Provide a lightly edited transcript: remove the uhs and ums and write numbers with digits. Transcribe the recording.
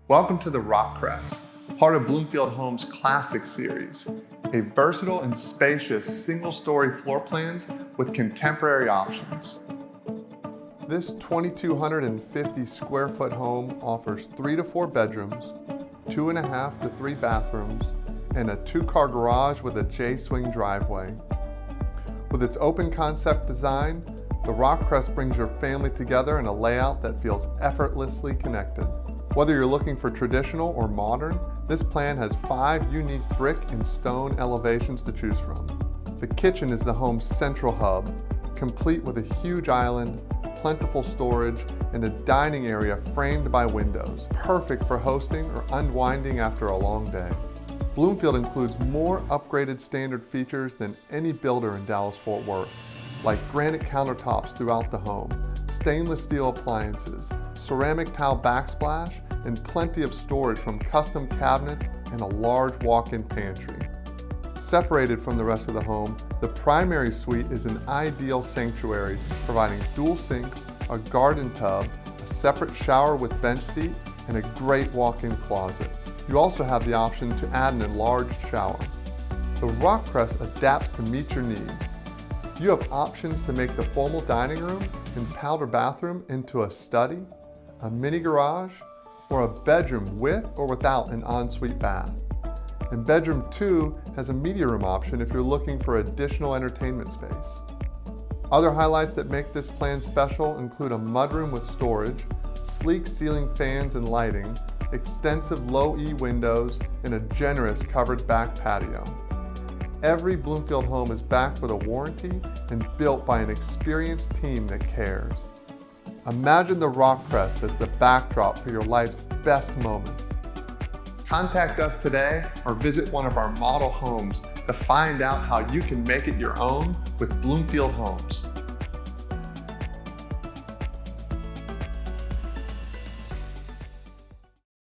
Welcome to the Rockcress, part of Bloomfield Homes Classic Series, a versatile and spacious single-story floor plans with contemporary options. This 2,250 square foot home offers 3 to 4 bedrooms, 2.5 to 3 bathrooms, and a 2-car garage with a J-swing driveway. With its open concept design, the Rockcress brings your family together in a layout that feels effortlessly connected. Whether you're looking for traditional or modern, this plan has 5 unique brick and stone elevations to choose from. The kitchen is the home's central hub, complete with a huge island, plentiful storage, and a dining area framed by windows, perfect for hosting or unwinding after a long day. Bloomfield includes more upgraded standard features than any builder in Dallas-Fort Worth, like granite countertops throughout the home, stainless steel appliances, ceramic tile backsplash, and plenty of storage from custom cabinets and a large walk-in pantry. Separated from the rest of the home, the primary suite is an ideal sanctuary, providing dual sinks, a garden tub, a separate shower with bench seat, and a great walk-in closet. You also have the option to add an enlarged shower. The Rockcress adapts to meet your needs. You have options to make the formal dining room and powder bathroom into a study, a mini garage, or a bedroom with or without an ensuite bath. And bedroom 2 has a media room option if you're looking for additional entertainment space. Other highlights that make this plan special include a mudroom with storage, sleek ceiling fans and lighting, extensive low-E windows, and a generous covered back patio. Every Bloomfield home is backed with a warranty and built by an experienced team that cares. Imagine the Rockcress as the backdrop for your life's best moments. Contact us today or visit one of our model homes to find out how you can make it your own with Bloomfield Homes.